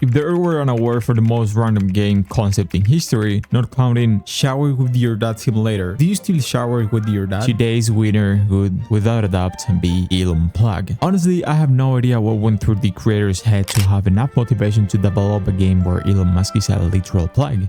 If there were an award for the most random game concept in history, not counting shower with your dad simulator, do you still shower with your dad? Today's winner would without a doubt be Elong Plug. Honestly, I have no idea what went through the creator's head to have enough motivation to develop a game where Elon Musk is a literal plug.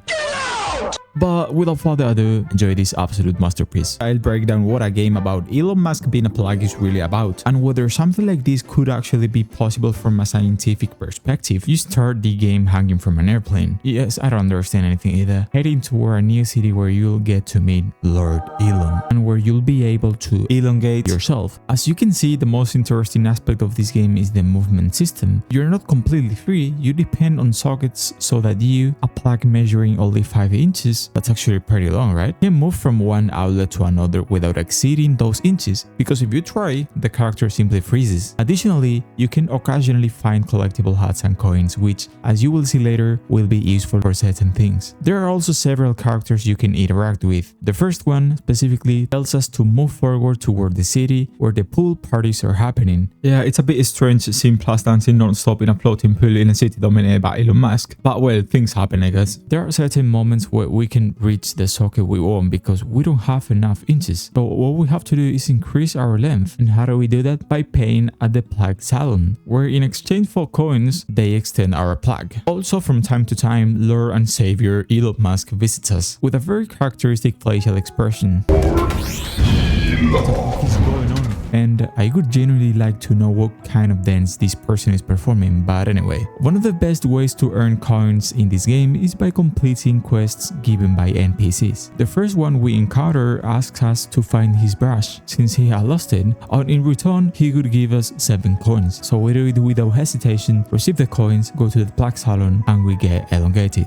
But without further ado, enjoy this absolute masterpiece. I'll break down what a game about Elon Musk being a plug is really about, and whether something like this could actually be possible from a scientific perspective. You start the game hanging from an airplane. Yes, I don't understand anything either. Heading toward a new city where you'll get to meet Lord Elon, and where you'll be able to elongate yourself. As you can see, the most interesting aspect of this game is the movement system. You're not completely free, you depend on sockets so that you, a plug measuring only 5 inches, that's actually pretty long, right? You can move from one outlet to another without exceeding those inches, because if you try, the character simply freezes. Additionally, you can occasionally find collectible hats and coins, which, as you will see later, will be useful for certain things. There are also several characters you can interact with. The first one specifically tells us to move forward toward the city where the pool parties are happening. Yeah, it's a bit strange seeing Plus dancing non-stop in a floating pool in a city dominated by Elon Musk, but well, things happen, I guess. There are certain moments where we can reach the socket we want because we don't have enough inches. But what we have to do is increase our length. And how do we do that? By paying at the plug salon, where in exchange for coins, they extend our plug. Also, from time to time, Lord and Savior Elon Musk visits us with a very characteristic facial expression. What is going on? And I would genuinely like to know what kind of dance this person is performing, but anyway. One of the best ways to earn coins in this game is by completing quests given by NPCs. The first one we encounter asks us to find his brush, since he had lost it, and in return he could give us 7 coins. So we do it without hesitation, receive the coins, go to the plug salon, and we get elongated.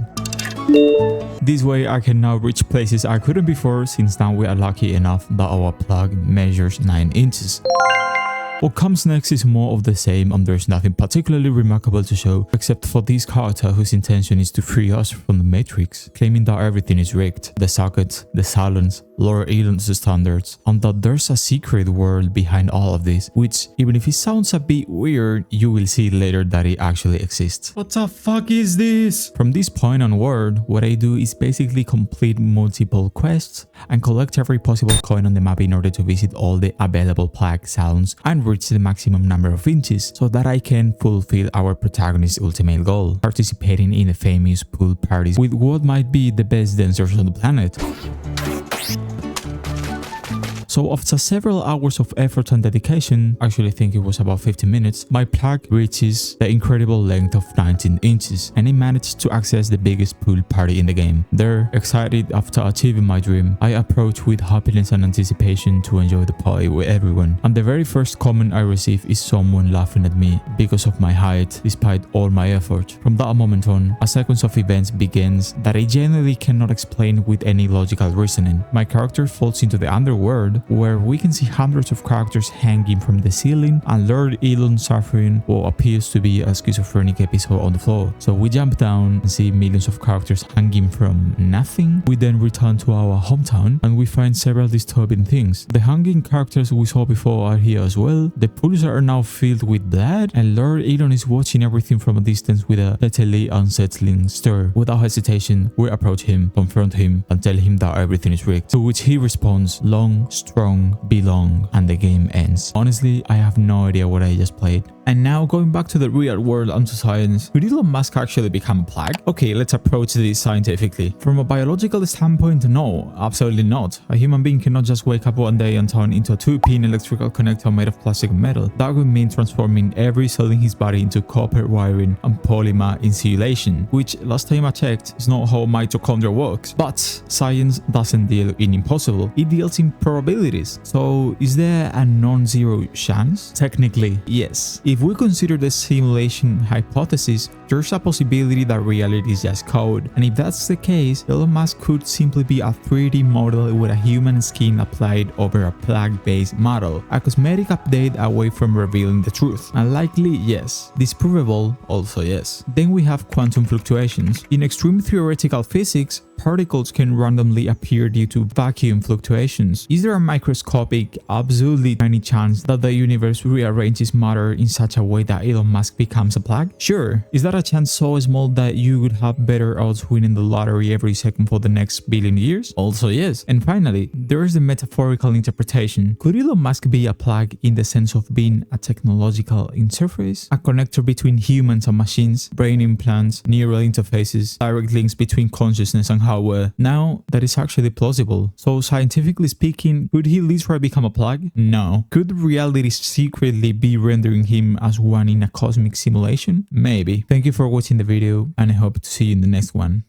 This way I can now reach places I couldn't before, since now we are lucky enough that our plug measures 9 inches. What comes next is more of the same, and there's nothing particularly remarkable to show, except for this character whose intention is to free us from the Matrix, claiming that everything is rigged, the sockets, the salons, Lord Elon's standards, and that there's a secret world behind all of this, which, even if it sounds a bit weird, you will see later that it actually exists. What the fuck is this? From this point onward, what I do is basically complete multiple quests and collect every possible coin on the map in order to visit all the available plug salons and reach the maximum number of inches so that I can fulfill our protagonist's ultimate goal, participating in the famous pool parties with what might be the best dancers on the planet. So after several hours of effort and dedication, I actually think it was about 15 minutes, my plug reaches the incredible length of 19 inches and I managed to access the biggest pool party in the game. There, excited after achieving my dream, I approach with happiness and anticipation to enjoy the party with everyone. And the very first comment I receive is someone laughing at me because of my height despite all my effort. From that moment on, a sequence of events begins that I genuinely cannot explain with any logical reasoning. My character falls into the underworld, where we can see hundreds of characters hanging from the ceiling and Lord Elon suffering what appears to be a schizophrenic episode on the floor. So we jump down and see millions of characters hanging from nothing. We then return to our hometown and we find several disturbing things. The hanging characters we saw before are here as well. The pools are now filled with blood and Lord Elon is watching everything from a distance with a totally unsettling stare. Without hesitation, we approach him, confront him, and tell him that everything is rigged. To which he responds, long, strong, belong, and the game ends. Honestly, I have no idea what I just played. And now going back to the real world and to science, could Elon Musk actually become a plug? Okay, let's approach this scientifically. From a biological standpoint, no, absolutely not. A human being cannot just wake up one day and turn into a 2-pin electrical connector made of plastic and metal. That would mean transforming every cell in his body into copper wiring and polymer insulation, which last time I checked is not how mitochondria works. But science doesn't deal in impossible, it deals in probabilities. So is there a non-zero chance? Technically, yes. If we consider the simulation hypothesis, there's a possibility that reality is just code. And if that's the case, Elon Musk could simply be a 3D model with a human skin applied over a plug-based model, a cosmetic update away from revealing the truth. Unlikely, yes. Disprovable, also yes. Then we have quantum fluctuations. In extreme theoretical physics, particles can randomly appear due to vacuum fluctuations. Is there a microscopic, absolutely tiny chance that the universe rearranges matter in such such a way that Elon Musk becomes a plug? Sure. Is that a chance so small that you would have better odds winning the lottery every second for the next billion years? Also yes. And finally, there is the metaphorical interpretation. Could Elon Musk be a plug in the sense of being a technological interface? A connector between humans and machines, brain implants, neural interfaces, direct links between consciousness and hardware. Now, that is actually plausible. So scientifically speaking, could he literally become a plug? No. Could reality secretly be rendering him as one in a cosmic simulation? Maybe. Thank you for watching the video and I hope to see you in the next one.